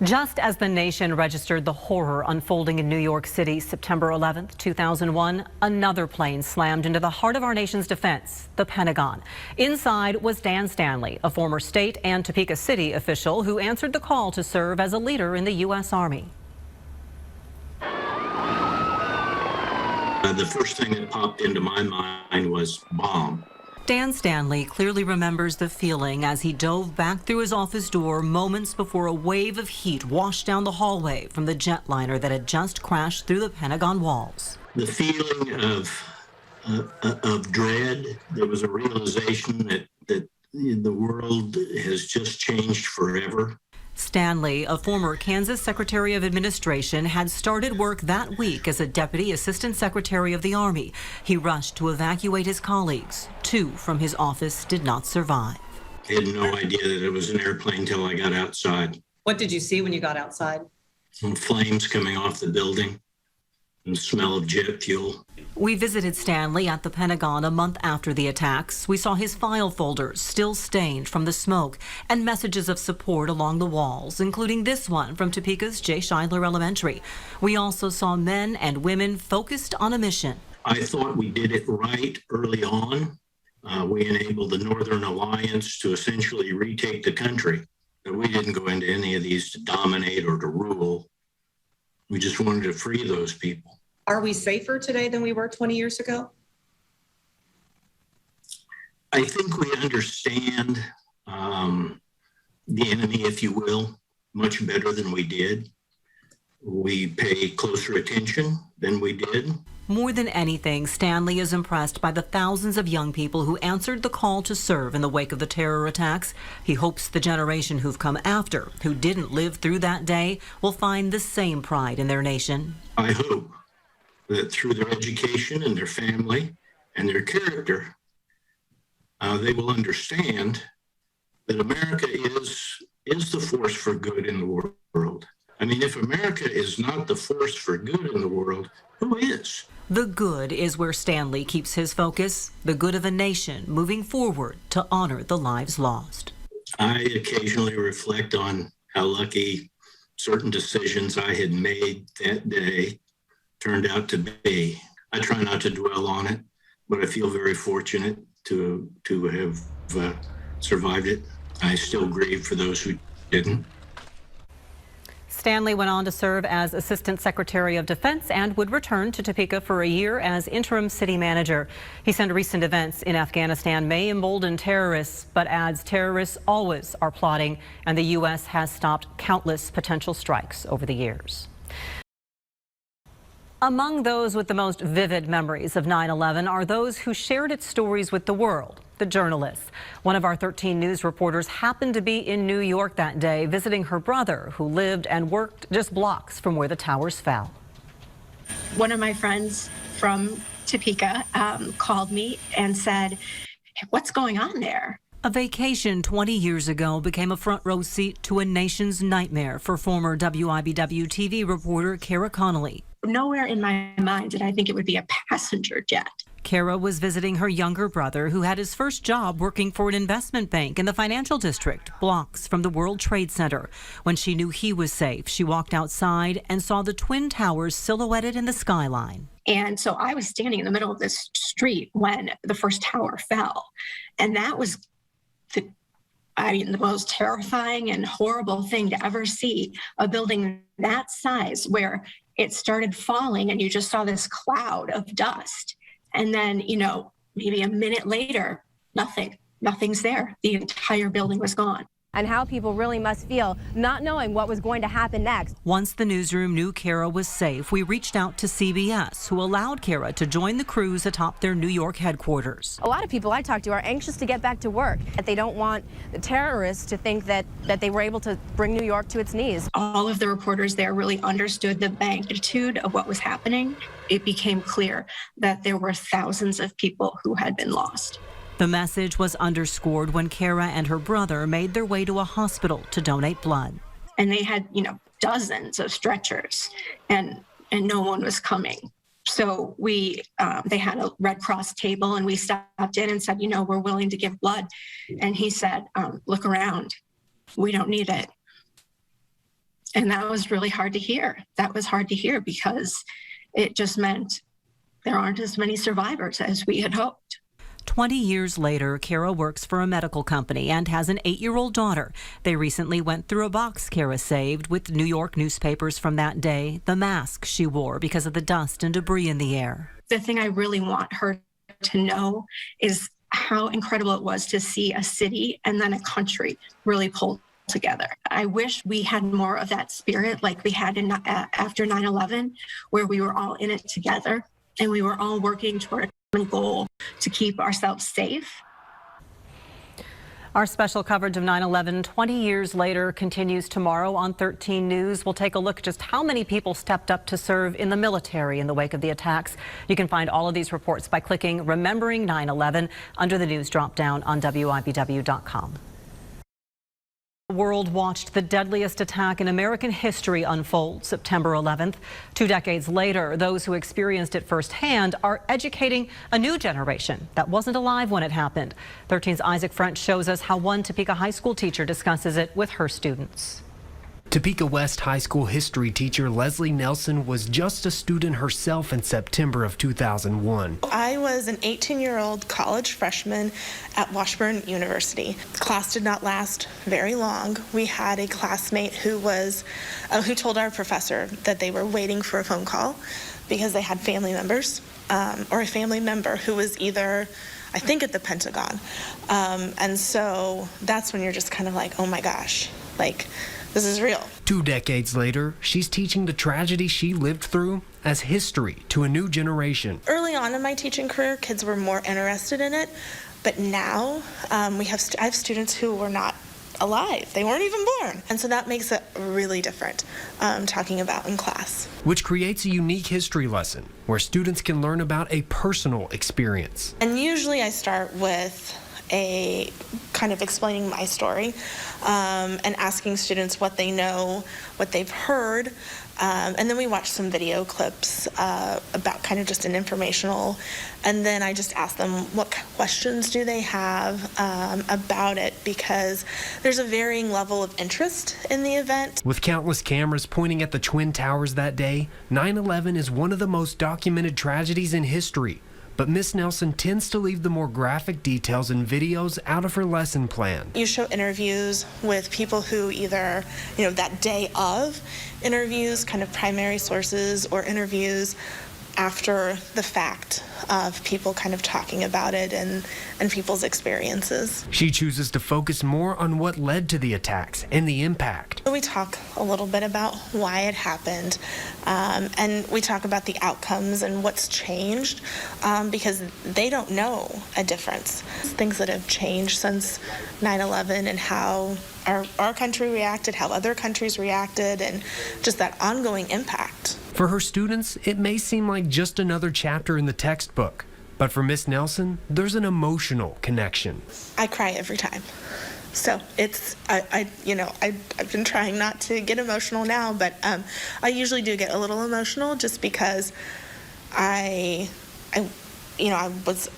Just as the nation registered the horror unfolding in New York City September 11th, 2001, another plane slammed into the heart of our nation's defense, the Pentagon. Inside was Dan Stanley, a former state and Topeka City official who answered the call to serve as a leader in the U.S. Army. The first thing that popped into my mind was bomb. Dan Stanley clearly remembers the feeling as he dove back through his office door moments before a wave of heat washed down the hallway from the jetliner that had just crashed through the Pentagon walls. The feeling of dread, there was a realization that the world has just changed forever. Stanley, a former Kansas Secretary of Administration, had started work that week as a Deputy Assistant Secretary of the Army. He rushed to evacuate his colleagues. 2 from his office did not survive. I had no idea that it was an airplane until I got outside. What did you see when you got outside? Some flames coming off the building and the smell of jet fuel. We visited Stanley at the Pentagon a month after the attacks. We saw his file folders still stained from the smoke and messages of support along the walls, including this one from Topeka's J. Scheidler Elementary. We also saw men and women focused on a mission. I thought we did it right early on. We enabled the Northern Alliance to essentially retake the country. We didn't go into any of these to dominate or to rule. We just wanted to free those people. Are we safer today than we were 20 years ago? I think we understand the enemy, if you will, much better than we did. We pay closer attention than we did. More than anything, Stanley is impressed by the thousands of young people who answered the call to serve in the wake of the terror attacks. He hopes the generation who've come after, who didn't live through that day, will find the same pride in their nation. I hope that through their education and their family and their character, they will understand that America is the force for good in the world. I mean, if America is not the force for good in the world, who is? The good is where Stanley keeps his focus, the good of a nation moving forward to honor the lives lost. I occasionally reflect on how lucky certain decisions I had made that day turned out to be. I try not to dwell on it, but I feel very fortunate to have survived it. I still grieve for those who didn't. Stanley went on to serve as Assistant Secretary of Defense and would return to Topeka for a year as interim city manager. He said recent events in Afghanistan may embolden terrorists, but adds terrorists always are plotting, and the U.S. has stopped countless potential strikes over the years. Among those with the most vivid memories of 9/11 are those who shared its stories with the world, the journalists. One of our 13 News reporters happened to be in New York that day visiting her brother, who lived and worked just blocks from where the towers fell. One of my friends from Topeka called me and said, "What's going on there?" A vacation 20 years ago became a front row seat to a nation's nightmare for former WIBW TV reporter Kara Connolly. Nowhere in my mind did I think it would be a passenger jet. Kara was visiting her younger brother, who had his first job working for an investment bank in the financial district, blocks from the World Trade Center. When she knew he was safe, she walked outside and saw the Twin Towers silhouetted in the skyline. And so I was standing in the middle of this street when the first tower fell. And that was the most terrifying and horrible thing to ever see, a building that size where it started falling and you just saw this cloud of dust. And then, maybe a minute later, nothing's there. The entire building was gone. And how people really must feel not knowing what was going to happen next. Once the newsroom knew Kara was safe, we reached out to CBS, who allowed Kara to join the crews atop their New York headquarters. A lot of people I talk to are anxious to get back to work. They don't want the terrorists to think that they were able to bring New York to its knees. All of the reporters there really understood the magnitude of what was happening. It became clear that there were thousands of people who had been lost. The message was underscored when Kara and her brother made their way to a hospital to donate blood. And they had, dozens of stretchers, and no one was coming. So they had a Red Cross table, and we stopped in and said, we're willing to give blood. And he said, look around. We don't need it. And that was really hard to hear. That was hard to hear because it just meant there aren't as many survivors as we had hoped. 20 years later, Kara works for a medical company and has an 8-year-old daughter. They recently went through a box Kara saved with New York newspapers from that day, the mask she wore because of the dust and debris in the air. The thing I really want her to know is how incredible it was to see a city and then a country really pull together. I wish we had more of that spirit like we had after 9/11, where we were all in it together and we were all working toward a common goal to keep ourselves safe. Our special coverage of 9/11 20 years later continues tomorrow on 13 News. We'll take a look at just how many people stepped up to serve in the military in the wake of the attacks. You can find all of these reports by clicking Remembering 9/11 under the news drop-down on WIBW.com. The world watched the deadliest attack in American history unfold September 11th. 2 decades later, those who experienced it firsthand are educating a new generation that wasn't alive when it happened. 13's Isaac French shows us how one Topeka High School teacher discusses it with her students. Topeka West High School history teacher Leslie Nelson was just a student herself in September of 2001. I was an 18-year-old college freshman at Washburn University. Class did not last very long. We had a classmate who told our professor that they were waiting for a phone call because they had family members or a family member who was either, I think, at the Pentagon. And so that's when you're just kind of like, oh my gosh, like, this is real. 2 decades later, she's teaching the tragedy she lived through as history to a new generation. Early on in my teaching career, kids were more interested in it, but now I have students who were not alive. They weren't even born. And so that makes it really different talking about in class. Which creates a unique history lesson where students can learn about a personal experience. And usually I start with a kind of explaining my story and asking students what they know, what they've heard, and then we watch some video clips about kind of just an informational, and then I just ask them what questions do they have about it, because there's a varying level of interest in the event. With countless cameras pointing at the Twin Towers that day, 9/11 is one of the most documented tragedies in history. But Miss Nelson tends to leave the more graphic details and videos out of her lesson plan. You show interviews with people who either, that day of interviews, kind of primary sources, or interviews after the fact of people kind of talking about it and people's experiences. She chooses to focus more on what led to the attacks and the impact. We talk a little bit about why it happened, and we talk about the outcomes and what's changed, because they don't know a difference. Things that have changed since 9/11 and how our country reacted, how other countries reacted, and just that ongoing impact. For her students, it may seem like just another chapter in the textbook, but for Miss Nelson, there's an emotional connection. I cry every time. So it's, I've been trying not to get emotional now, but I usually do get a little emotional just because I was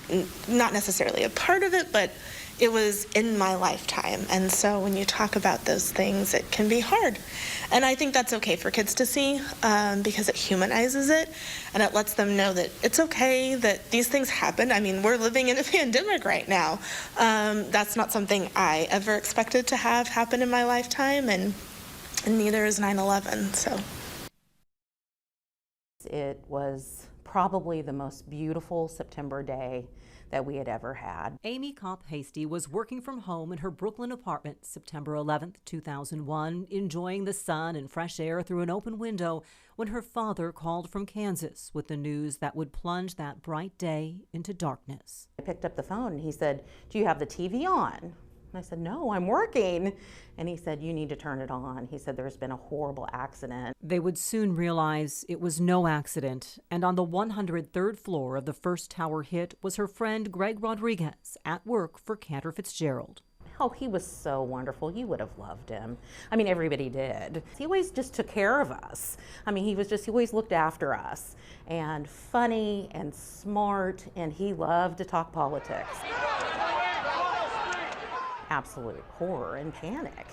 not necessarily a part of it, but it was in my lifetime. And so when you talk about those things, it can be hard. And I think that's okay for kids to see because it humanizes it and it lets them know that it's okay that these things happen. I mean, we're living in a pandemic right now. That's not something I ever expected to have happen in my lifetime, and neither is 9/11. So it was probably the most beautiful September day that we had ever had. Amy Kopp Hasty was working from home in her Brooklyn apartment September 11th, 2001, enjoying the sun and fresh air through an open window when her father called from Kansas with the news that would plunge that bright day into darkness. I picked up the phone and he said, "Do you have the TV on?" And I said, "No, I'm working." And he said, "You need to turn it on." He said, "There's been a horrible accident." They would soon realize it was no accident, and on the 103rd floor of the first tower hit was her friend Greg Rodriguez at work for Cantor Fitzgerald. Oh, he was so wonderful. You would have loved him. I mean, everybody did. He always just took care of us. I mean, he always looked after us, and funny and smart, and he loved to talk politics. Absolute horror and panic.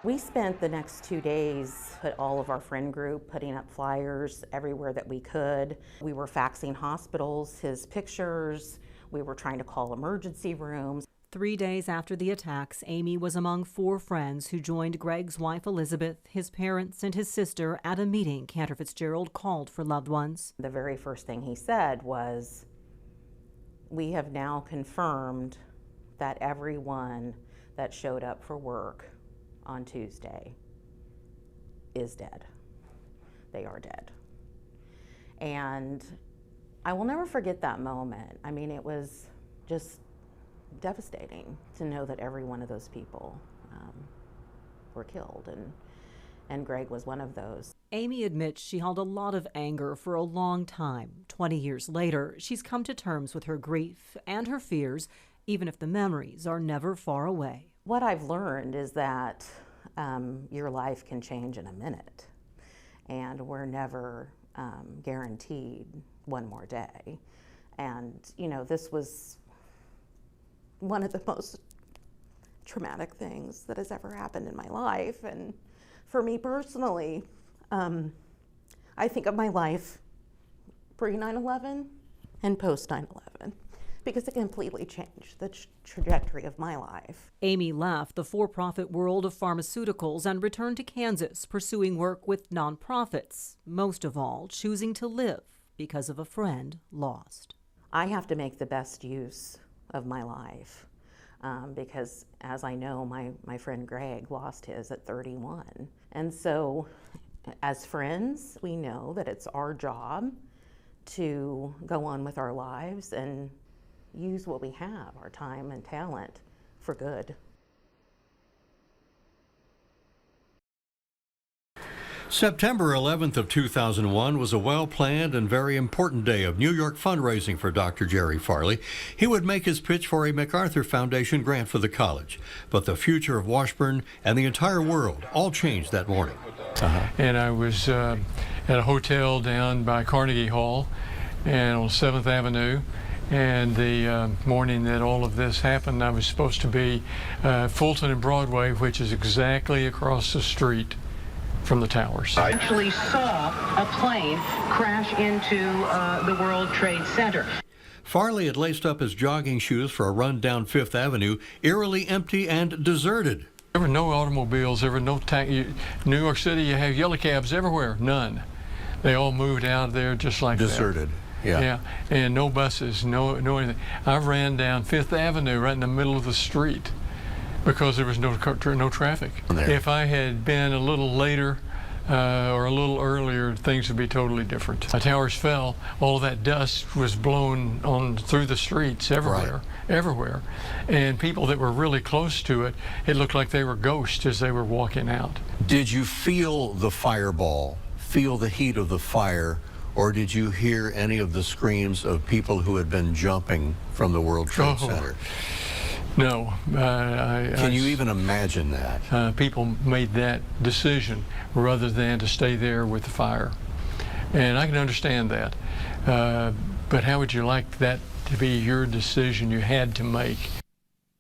We spent the next 2 days, all of our friend group, putting up flyers everywhere that we could. We were faxing hospitals his pictures. We were trying to call emergency rooms. 3 days after the attacks, Amy was among 4 friends who joined Greg's wife Elizabeth, his parents, and his sister at a meeting Cantor Fitzgerald called for loved ones. The very first thing he said was, "We have now confirmed that everyone that showed up for work on Tuesday is dead. They are dead." And I will never forget that moment. I mean, it was just devastating to know that every one of those people were killed, and Greg was one of those. Amy admits she held a lot of anger for a long time. 20 years later, she's come to terms with her grief and her fears, even if the memories are never far away. What I've learned is that your life can change in a minute, and we're never guaranteed one more day. And, you know, this was one of the most traumatic things that has ever happened in my life. And for me personally, I think of my life pre 9/11 and post 9/11. Because it completely changed the trajectory of my life. Amy left the for-profit world of pharmaceuticals and returned to Kansas, pursuing work with nonprofits, most of all choosing to live because of a friend lost. I have to make the best use of my life because, as I know, my friend Greg lost his at 31. And so, as friends, we know that it's our job to go on with our lives and use what we have, our time and talent, for good. September 11th of 2001 was a well-planned and very important day of New York fundraising for Dr. Jerry Farley. He would make his pitch for a MacArthur Foundation grant for the college. But the future of Washburn and the entire world all changed that morning. And I was at a hotel down by Carnegie Hall and on 7th Avenue. And the morning that all of this happened, I was supposed to be Fulton and Broadway, which is exactly across the street from the towers. I actually saw a plane crash into the World Trade Center. Farley had laced up his jogging shoes for a run down 5th Avenue, eerily empty and deserted. There were no automobiles, there were no New York City, you have yellow cabs everywhere, none. They all moved out of there just like deserted. That. Yeah. Yeah, and no buses, no anything. I ran down 5th Avenue right in the middle of the street because there was no traffic. If I had been a little later or a little earlier, things would be totally different. The towers fell, all that dust was blown on through the streets everywhere, everywhere. And people that were really close to it, it looked like they were ghosts as they were walking out. Did you feel the fireball, feel the heat of the fire? Or did you hear any of the screams of people who had been jumping from the World Trade Center? No. Can you even imagine that? People made that decision rather than to stay there with the fire. And I can understand that. But how would you like that to be your decision you had to make?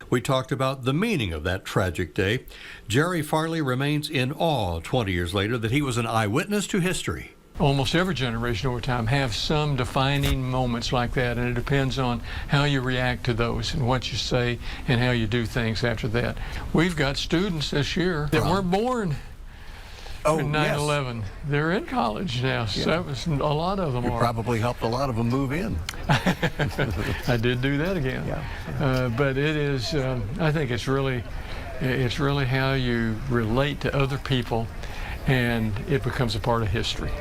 We talked about the meaning of that tragic day. Jerry Farley remains in awe 20 years later that he was an eyewitness to history. Almost every generation over time have some defining moments like that, and it depends on how you react to those and what you say and how you do things after that. We've got students this year that weren't born in 9/11. Yes. They're in college now, so a lot of them You are. probably helped a lot of them move in. I did do that again. But it is, I think it's really how you relate to other people, and it becomes a part of history.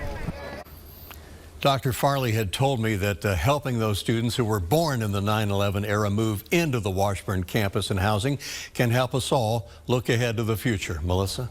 Dr. Farley had told me that helping those students who were born in the 9/11 era move into the Washburn campus and housing can help us all look ahead to the future. Melissa?